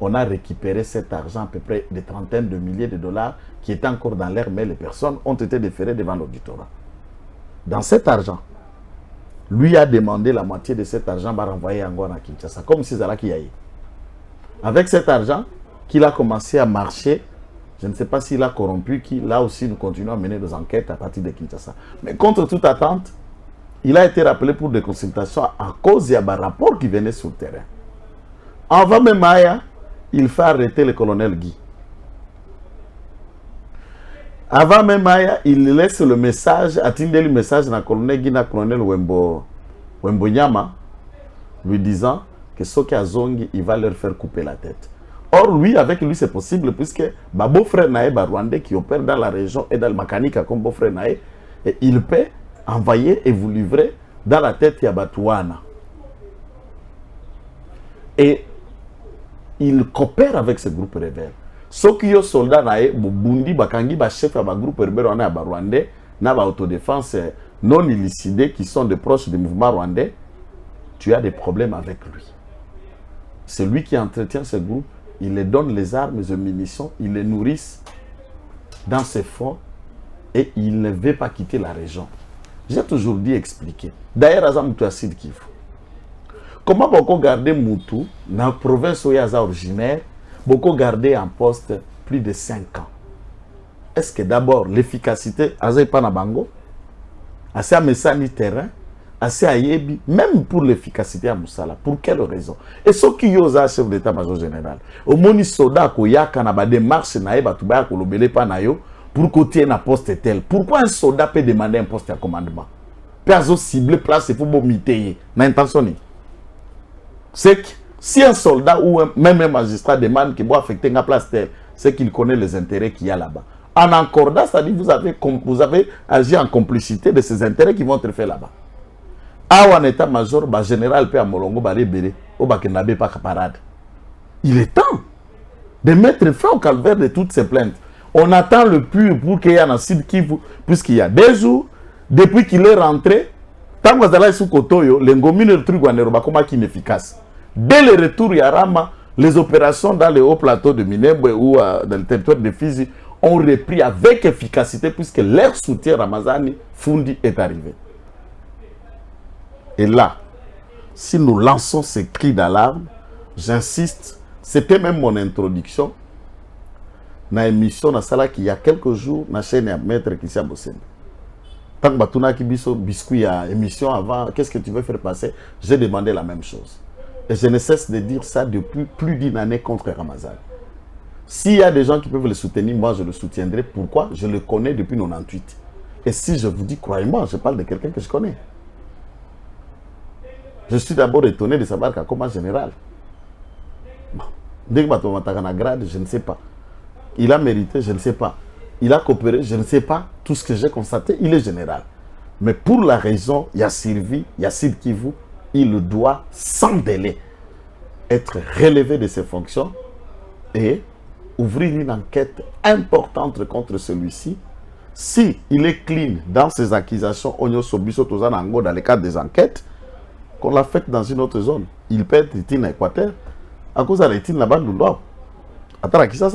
On a récupéré cet argent, à peu près des trentaines de milliers de dollars, qui étaient encore dans l'air, mais les personnes ont été déférées devant l'auditorat. Dans cet argent, lui a demandé la moitié de cet argent à renvoyer encore à Kinshasa, comme si c'était là qu'il y a eu. Avec cet argent, qu'il a commencé à marcher, je ne sais pas s'il a corrompu, qui là aussi nous continuons à mener des enquêtes à partir de Kinshasa. Mais contre toute attente, il a été rappelé pour des consultations à cause d'un rapport qui venait sur le terrain. Avant même Maya, il fait arrêter le colonel Guy. Avant même Maya, il laisse le message, attendez le message dans le colonel Guy, dans le colonel Wembo Nyama, lui disant que ceux qui ont zongi, il va leur faire couper la tête. Or, lui, avec lui, c'est possible, puisque ma beau-frère Naé, Rwandais, qui opère dans la région et dans le Makanika comme beau-frère Naé, et il peut envoyer et vous livrer dans la tête de Batouana. Et il coopère avec ce groupe rebelle. Ceux qui sont soldats Naé, Bundi, Bakangi, chef de groupe rebelle Rwandais, n'a pas autodéfense non élucidés qui sont des proches du mouvement rwandais, tu as des problèmes avec lui. C'est lui qui entretient ce groupe. Il les donne les armes, les munitions, il les nourrit dans ses fonds et il ne veut pas quitter la région. J'ai toujours dit expliquer. D'ailleurs, Azam Moutou Assid Kivu. Comment beaucoup garder Moutou dans la province où il est originaire, beaucoup garder en poste plus de 5 ans. Est-ce que d'abord l'efficacité, Azay Panabango, assez à Messani terrain, assez à Yebi, même pour l'efficacité à Moussala. Pour quelle raison? Et ce qui osent à chef d'état-major général. Au moni soda koya kanaba démarche naïba tuba ko lobele pa nayo pour côté na poste tel. Pourquoi un soldat peut demander un poste à commandement? Perso ciblé place il faut bomiter na intention. C'est que si un soldat ou même un magistrat demande qu'il doit affecter une place telle, c'est qu'il connaît les intérêts qu'il y a là-bas. En encordat, c'est-à-dire vous avez agi en complicité de ces intérêts qui vont être faits là-bas. Un état-major, le général P. Molongo, il est temps de mettre fin au calvaire de toutes ces plaintes. On attend le plus pour qu'il y ait un acide Kivu, puisqu'il y a des jours, depuis qu'il est rentré, tant que vous allez sur Kotoyo, les ngomines de Truguanero, qui est inefficace. Dès le retour, Yarama, les opérations dans les hauts plateaux de Minembwe ou dans le territoire de Fizi ont repris avec efficacité, puisque leur soutien Ramazani Fundi est arrivé. Et là, si nous lançons ces cris d'alarme, j'insiste, c'était même mon introduction dans l'émission dans la il y a quelques jours, dans la chaîne à Maître Christian Bossène. Tant que Batuna Kibiso biscuit à émission avant, qu'est-ce que tu veux faire passer? J'ai demandé la même chose. Et je ne cesse de dire ça depuis plus d'une année contre Ramazan. S'il y a des gens qui peuvent le soutenir, moi je le soutiendrai. Pourquoi? Je le connais depuis 98. Et si je vous dis, croyez-moi, je parle de quelqu'un que je connais. Je suis d'abord étonné de savoir qu'à comment général. Dès que grade, je ne sais pas. Il a mérité, je ne sais pas. Il a coopéré, je ne sais pas. Tout ce que j'ai constaté, il est général. Mais pour la raison, il y a Sylvie, il y a Sid Kivu, il doit sans délai être relevé de ses fonctions et ouvrir une enquête importante contre celui-ci. Si il est clean dans ses accusations, dans le cadre des enquêtes, qu'on l'a fait dans une autre zone. Il peut être ici en Équateur, à cause de l'étine là-bas, nous doit. Attends, qui ça?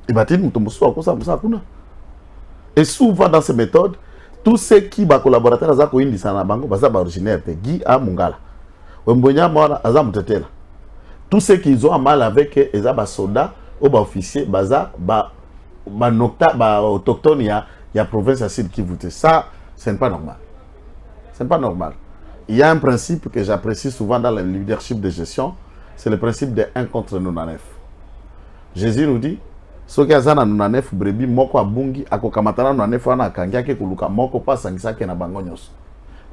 Il va dire, nous sommes à cause de ça. Et souvent dans ces méthodes, tous ceux qui sont collaborateurs à Zako Indi Sanabango, ils sont originaires de Guy à Mungala. Tous ceux qui ont mal avec les soldats ou les officiers, autochtones, il y a province à Sud qui votent. Ça, ce n'est pas normal. Ce n'est pas normal. Il y a un principe que j'apprécie souvent dans le leadership de gestion, c'est le principe de 1 contre 99. Jésus nous dit, ceux qui ont 99 brebis, moko abungi, akokamatana 99 wana kangiake kuluka moko pas sangisake na bango nyos.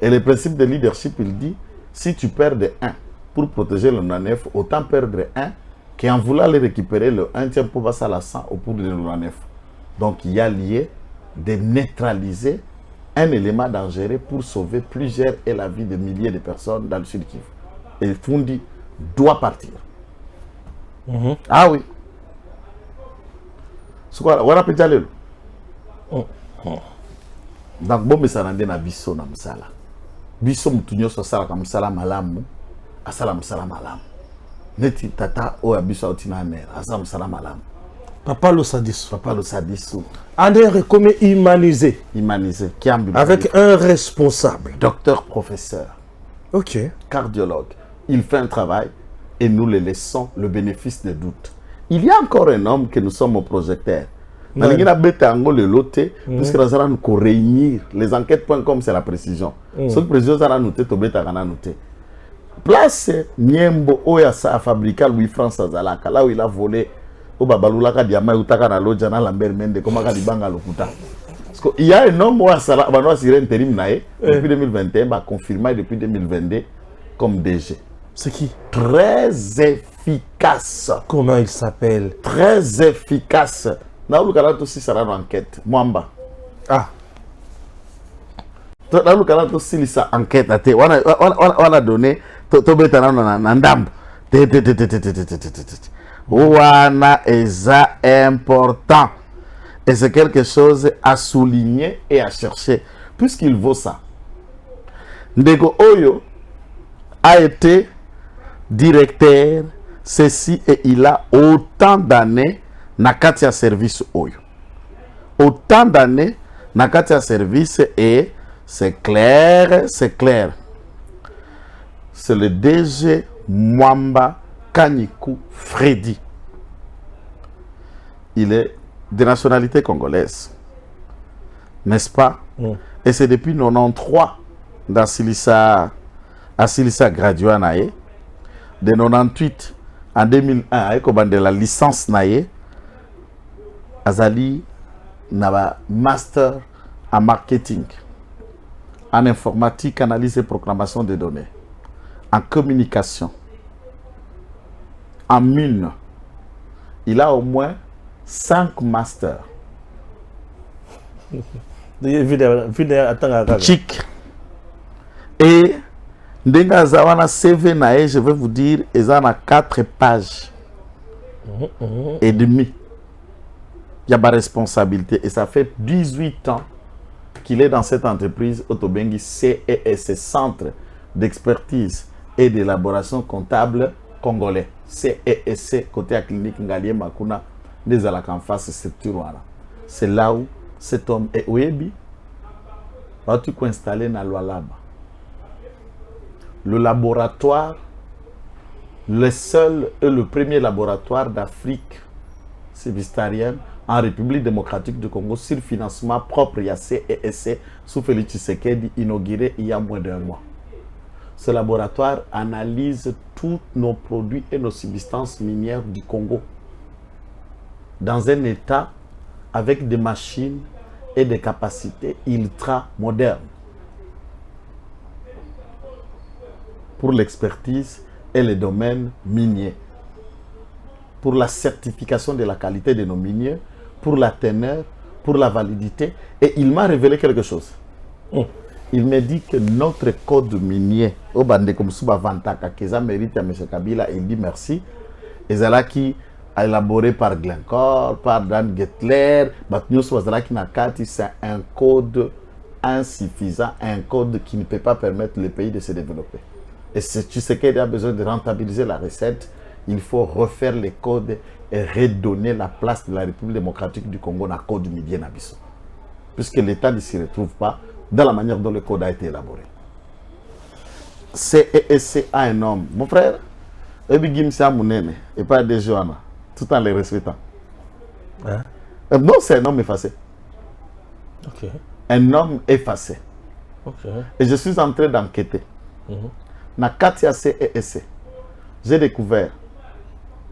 Et le principe de leadership, il dit, si tu perds de 1 pour protéger le 99, autant perdre 1 qu'en voulant les récupérer, le 1 tient pour passer à la 100 au pour de le 99. Donc il y a lié de neutraliser un élément dangereux pour sauver plusieurs et la vie de milliers de personnes dans le Sud Kivu. Et Fundi doit partir. Ah oui. C'est quoi? On va dire donc bon, mais ça n'a pas biso na msala. Biso mutunyo so sala ka msala malamu, asala msala malamu. Neti tata o abiso otina mère, asala msala malamu. Papa le sadis. Papa le sadis. André comme humanisé. Humanisé. Avec un responsable. Docteur, professeur. Ok. Cardiologue. Il fait un travail et nous le laissons le bénéfice des doutes. Il y a encore un homme que nous sommes au projecteur. Nous avons le loté, puisque nous allons nous réunir. Les enquêtes.com, c'est la précision. Ce que la précision, c'est la noté, noté. Place Niembo, Oya a fabriqué Louis France Zalaka, là où il a volé. Au Babalulaka Diama, Utaka na Lojana, Lambert Mende, comme Kalibanga Lokuta. Parce qu'il y a un homme qui a été intérim depuis 2021, confirmé depuis 2022 comme DG. C'est qui? Très efficace. Comment il s'appelle? Très efficace. Dans le cas aussi, ça sera une enquête. Mwamba. Ah. Dans le cas aussi, ça enquête. On a donné. Ouana eza important. Et c'est quelque chose à souligner et à chercher. Puisqu'il vaut ça. Ndego Oyo a été directeur, ceci et il a autant d'années na Katia Service Oyo. Autant d'années na Katia Service et c'est clair, c'est clair. C'est le DG Mwamba Kanyikou Freddy. Il est de nationalité congolaise. N'est-ce pas? Et c'est depuis 93 dans Silissa, à Silissa gradué naé. De 98 en 2001 avec de la licence naé. Azali naba master en marketing, en informatique, analyse et proclamation des données, en communication, en mine. Il a au moins 5 masters. Chic. Et Ndenga Zawana CV nae, je vais vous dire, ils en a 4 pages et demi. Il y a ma responsabilité et ça fait 18 ans qu'il est dans cette entreprise Otobengi CES, Centre d'expertise et d'élaboration comptable congolais. CES, côté à clinique Ngalie Makuna, des à la face structure. C'est là où cet homme est Oebi. Va-tu installé dans Lualaba. Le laboratoire, le seul et le premier laboratoire d'Afrique subsaharienne en République démocratique du Congo sur financement propre, il y a CESC sous Félix Tshisekedi inauguré il y a moins d'1 mois. Ce laboratoire analyse tous nos produits et nos substances minières du Congo dans un état avec des machines et des capacités ultra modernes pour l'expertise et les domaines miniers, pour la certification de la qualité de nos miniers, pour la teneur, pour la validité. Et il m'a révélé quelque chose. Il m'a dit que notre code minier, au bande comme Souba Vantaka, qu'ils mérite à M. Kabila, il dit merci. Et là qui élaboré par Glencore, par Dan Gettler, c'est un code insuffisant, un code qui ne peut pas permettre le pays de se développer. Et si tu sais qu'il y a besoin de rentabiliser la recette, il faut refaire les codes et redonner la place de la République démocratique du Congo dans le code midi Nabiso. Puisque l'État ne s'y retrouve pas dans la manière dont le code a été élaboré. CEC a un homme. Mon frère, et pas des gens, tout en les respectant. Hein? Non, c'est un homme effacé. Ok. Un homme effacé. Ok. Et je suis en train d'enquêter. Dans Katia CEC, j'ai découvert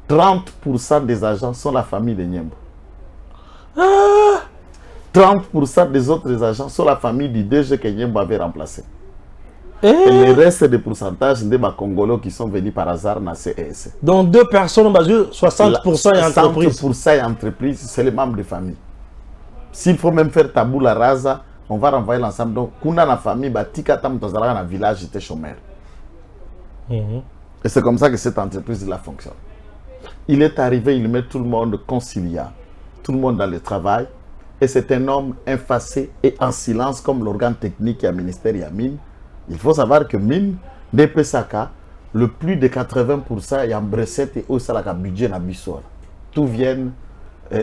30% des agents sont la famille de Nyembo. 30% des autres agents sont la famille du DG que Nyembo avait remplacé. Et le reste des pourcentages des Congolais qui sont venus par hasard dans CEC. Donc 2 personnes, 60% et entreprise. 60% et entreprise, c'est les membres de famille. S'il faut même faire tabou la rasa, on va renvoyer l'ensemble. Donc, kuna la famille, tika tam tozala na village était chômeur. Et c'est comme ça que cette entreprise là fonctionne. Il est arrivé, il met tout le monde conciliant, tout le monde dans le travail. Et c'est un homme effacé et en silence comme l'organe technique et le ministère Yamine. Il faut savoir que mine, DPSAK, le plus de 80% est en recette et au salaka budget na bissor. Tout vient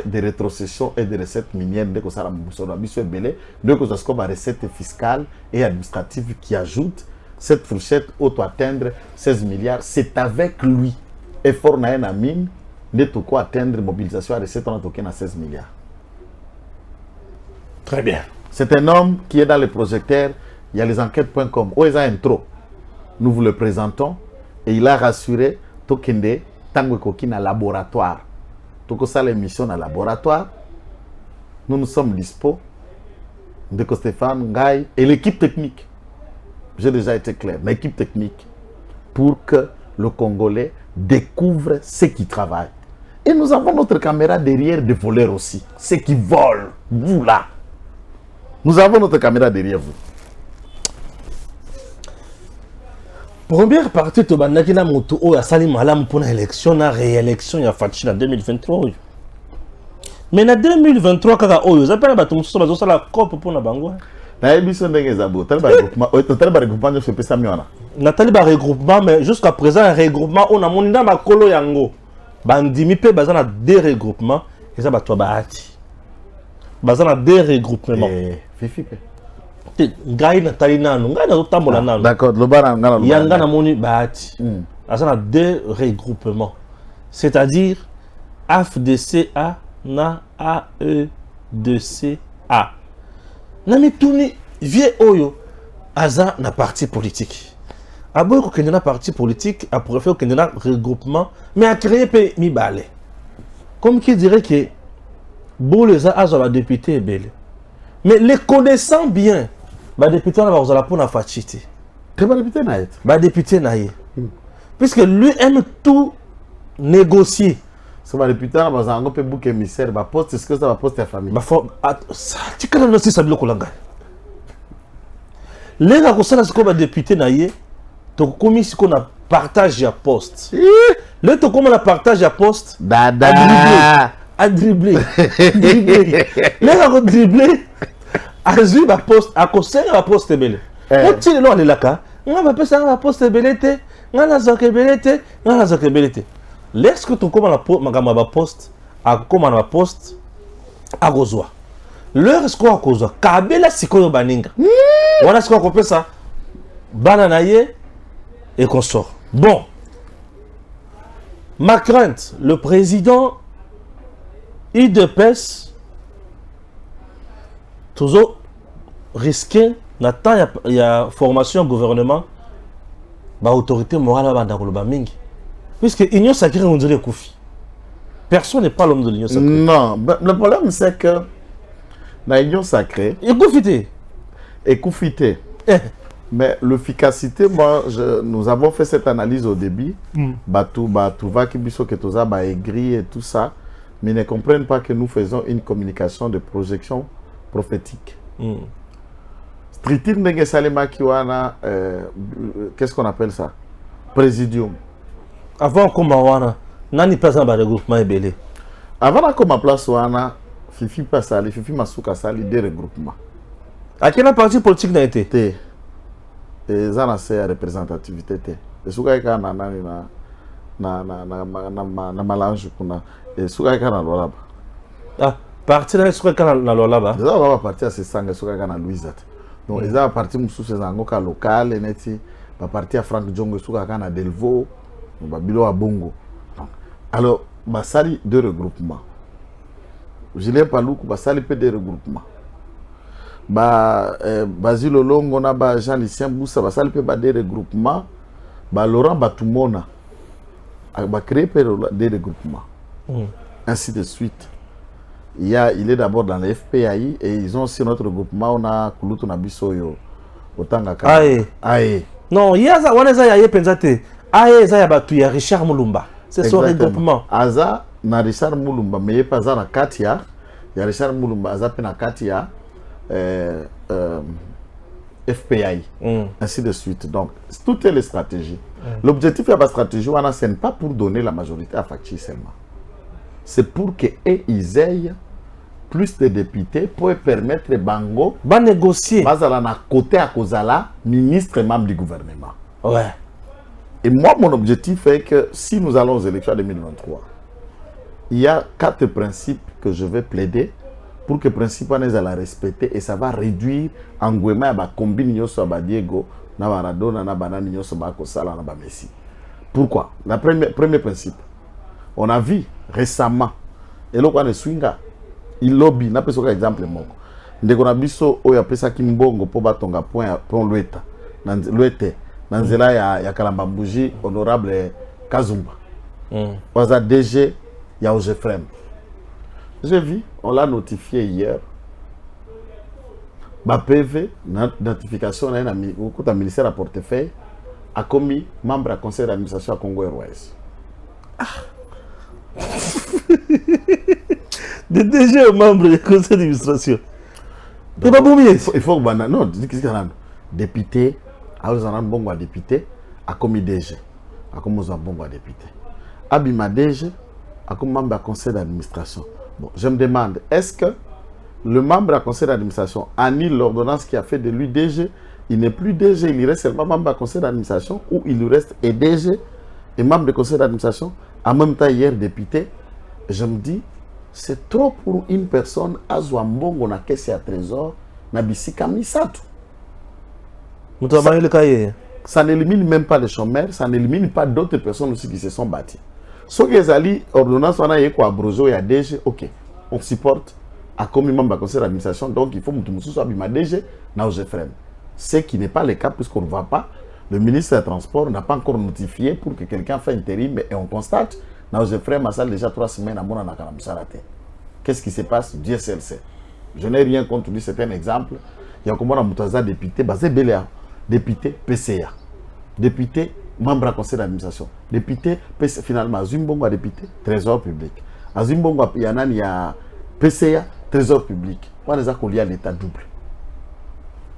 des rétrocessions et des recettes minières dès que ça a bissor belé, dès que ça a une recette fiscale et administrative qui ajoute cette fourchette auto-atteindre 16 milliards. C'est avec lui, effort na na mine, de tout quoi atteindre mobilisation à recette on a toqué na 16 milliards. Très bien. C'est un homme qui est dans les projecteurs. Il y a les enquêtes.com. Où est intro? Nous vous le présentons. Et il a rassuré Tokende Tango Koki na laboratoire. Toko ça l'émission na laboratoire. Nous sommes dispo. Ndeko Stéphane, Ngaï et l'équipe technique. J'ai déjà été clair. L'équipe technique pour que le Congolais découvre ceux qui travaillent. Et nous avons notre caméra derrière des voleurs aussi. Ceux qui volent. Vous là. Nous avons notre caméra derrière vous. Première partie, tu as dit que tu as sali malam pour l'élection, la réélection, il y a Fachi en 2023. Mais en 2023, quand tu as appelé la COP pour la Bango. Nathalie ba regroupement, mais jusqu'à présent, un regroupement, on a mon nom à Kolo Yango. Bandimi pe bazana 2 regroupements, et ça va toi bahati. Bazana 2 regroupements. Fifi pe. Ngai Nathalie nanu, ngai na tambola nanu. D'accord, le bar ngana le yanga na moni bahati. Bazana 2 regroupements. C'est-à-dire AFDCA na AE2CA. Na mituni vie oyo aza na parti politique. Aboy ko kendena parti politique a préféré kendena regroupement mais a créé pe mi balé. Comme qui dirait que Boleza azo la député belé. Mais les connaissant bien, ba député na ba pour na fachité. Très bon député naït. Ba député naït. Puisque lui aime tout négocier. So ba député na ba zango pe bouc émissaire ba poste est-ce que ça va poste ta famille. Ba ça tu kana no si ça biloko langa. Les gars ko ça ba député naït. Donc, comme si on a partage à poste. Le to comme on a partage à poste. Dada. À dribbler. Les gars dribbler. À jouer à poste. À conseiller à poste belé. On tire l'eau à l'élaka. On va pas ça à poste belé. On a zaké belé. On a zaké belé. Lorsque tu comme la poste. À comme on a poste. À Gozoa. Lorsque on a Gozoa. Kabela sikoyo baninga. On a ce qu'on appelle ça. Bananaye. Et qu'on sort. Bon. Ma crainte, le président IDPS toujours risqué, il y a formation gouvernement, autorité morale puisque l'Union sacrée, on dirait Koufi. Personne n'est pas l'homme de l'Union sacrée. Non, le problème c'est que l'Union sacrée est Koufité. Mais l'efficacité, nous avons fait cette analyse au début. Batou va qui biso que tout ça aigri et tout ça, mais ils ne comprennent pas que nous faisons une communication de projection prophétique. Stritil Ndenge Salema Kiwana, qu'est-ce qu'on appelle ça? Présidium. Avant Komawana. Nani pas un regroupement ebele. Avant que ma place wana Fifi Pasali, Fifi Masuka Sali des regroupements. À quel parti politique n'a été? T. Et ça n'a pas représentativité T. Et souka ka na malange kuna. Et souka ka na lolaba. Ah, parti na souka ka na lolaba. Déjà on va partir à ce sang souka ka na Louisat. Donc ils ont parti musu ces angoka local neti ba parti à Frank Djongo souka ka na Delvaux, ba bilo a Bongo. Alors basali de regroupement. Julien Paloukou basali pe de regroupement. Basile Olongo na ba Jean Lucien Boussa basali pe ba de regroupement. Laurent Batumona ba créé pe de regroupement. Ainsi de suite. Il est d'abord dans le FPAI et ils ont aussi notre regroupement. On a Kulutu na Bisoyo Otangaka. Aye. Non, il y a ça, on a ya pensate. Aye, ça ya batu ya Richard Mulumba. C'est son regroupement. Aza na Richard Mulumba, mais pas ça na Katia. Il y a Richard Mulumba, Aza pe na Katia. FPAI. Ainsi de suite. Donc, toutes les stratégies. L'objectif de la stratégie, ce n'est pas pour donner la majorité à Fachi seulement. C'est pour qu'ils aient plus de députés pour permettre Bango de négocier. Bazala na côté à Kozala, ministre et membre du gouvernement. Ouais. Et moi, mon objectif est que si nous allons aux élections 2023, il y a 4 principes que je vais plaider pour que les principes soient respectés et ça va réduire l'engouement à combiner Diego, Maradona, Banani, Kosala, Messi. Pourquoi? Le premier principe, on a vu récemment, et là, on swinga, il lobby, n'a pas un exemple. Ndeko na biso oyo apesa kimbongo po batonga point Lueta. Luete. Nanzela ya Kalambambuji, honorable Kazumba. Waza DG ya Ogefrem. J'ai vu, on l'a notifié hier. Ba PV, notification au ministère à portefeuille, a commis membre à conseil d'administration à Congo Airways. De DG membre du conseil d'administration. Il faut que non, député, alors bon député, a commis DG, a commis bon député. Abima DG, a comme membre du conseil d'administration. Bon, je me demande, est-ce que le membre du conseil d'administration annule l'ordonnance qui a fait de lui DG? Il n'est plus DG, il reste seulement membre du conseil d'administration, ou il lui reste et DG et membre du conseil d'administration, en même temps hier député. Je me dis, c'est trop pour une personne à Zouambongo na caisse à trésor, na bisika misatu. Ça n'élimine même pas les chômeurs, ça n'élimine pas d'autres personnes aussi qui se sont bâties. Ce que les alliés, ordonnance, on a eu quoi, Brozo et DG, ok, on supporte à comme membre du conseil d'administration, donc il faut que nous soit ma DG, na Ogefrem. Ce qui n'est pas le cas puisqu'on ne va pas. Le ministre des Transports n'a pas encore notifié pour que quelqu'un fasse intérim et on constate, na Ogefrem, ma salle déjà 3 semaines à mon anakanamsarate. Qu'est-ce qui se passe? Dieu seul sait. Je n'ai rien contre lui, c'est un exemple. Il y a comme un Moutaza député, basé Béléa, député PCA, député membre du conseil d'administration, député PCA, finalement, Azumbongo député, trésor public. Azumbongo Yanan, il y a PCA, trésor public. On les a collés à l'état double.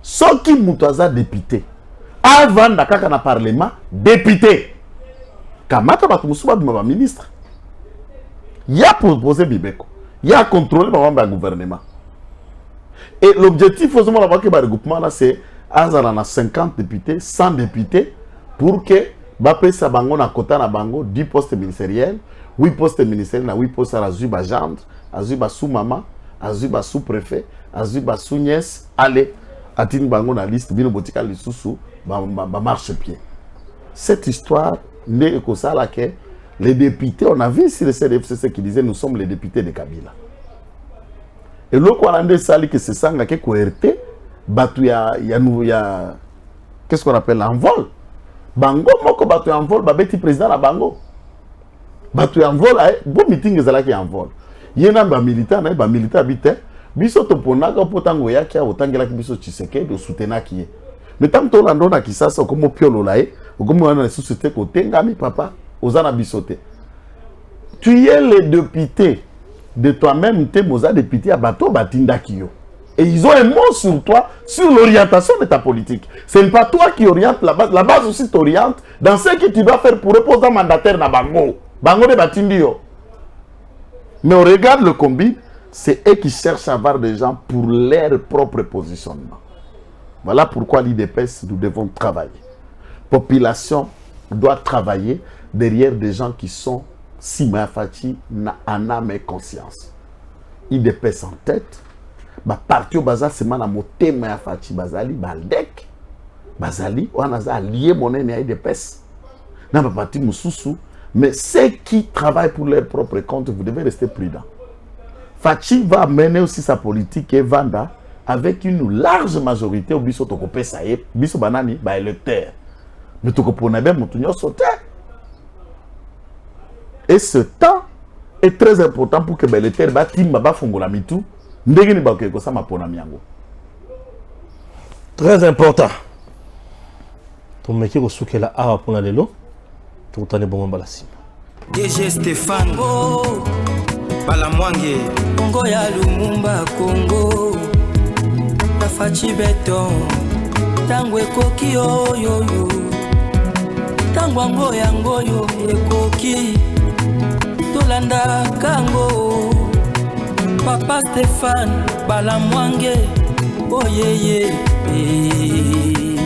Ce qui Moutaza député, avant d'akaka na parlement, député. Kamata Batumusuba Bimaba ministre. Il y a proposé Bibeko. Il y a contrôlé le gouvernement. Et l'objectif, faut que le regroupement, c'est 50 députés, 100 députés, pour que Bapé Sabango na Kota na Bango, 10 postes ministériels, 8 postes ministériels, 8 postes à Azuba gendre, Azuba sous-maman, Azuba sous-préfet, Azuba sous-nièce, allez, Atine Bango na liste, Bino Botika Lissousou, marche-pied. Cette histoire n'est que ça, laquelle les députés, on a vu ici le CDFCC qui disait nous sommes les députés de Kabila. Et l'autre, on a dit que c'est ça, qui est cohérté, qu'est-ce qu'on appelle l'envol. Bango, moko batu envol, babeti président la Bango. Batu envol, bon meeting est là qui envol. Il y a un militant, un militant habité, biso toponaka potango ya kia otangela ki biso Tshisekedi de soutenir qui est. Mais tant que tu as qui ça, comme piolo là, comme on a une société côté, ngami papa. Tu es les députés de toi-même, tu es député à Bato Batinda Kiyo. Et ils ont un mot sur toi, sur l'orientation de ta politique. Ce n'est pas toi qui oriente la base aussi t'oriente dans ce que tu dois faire pour reposer un mandataire na Bango. Bango de Batindio. Mais on regarde le combi, c'est eux qui cherchent à avoir des gens pour leur propre positionnement. Voilà pourquoi l'IDPS, nous devons travailler. Population doit travailler derrière des gens qui sont Sima Fachi en âme et conscience. IDPS en tête. Parti au bazar, c'est mon Motema Fachi Bazali, Baldek. Bazali, on a allié mon ennemi à IDPS. N'a pas parti Moussoussou. Mais ceux qui travaillent pour leur propre compte, vous devez rester prudent. Fachi va mener aussi sa politique et Vanda avec une large majorité au biso tokopé saye, biso banani ba électeur. Mais tokopona bien mutunyo sauter. Et ce temps est très important pour que l'électeur ba timba ba fongola mitu, ndenge ni ba ko sa mapona miango. Très important. Ton meki ko sukela awa pona lelo. Totane bongo balasima. DG Stéphane Balamwange Congo ya Lumumba Congo Tafachi beton Tangwe koki yo Tangwango yango yo ekoki Tolanda kango Papa Stéphane Balamwange Oh yeah yeah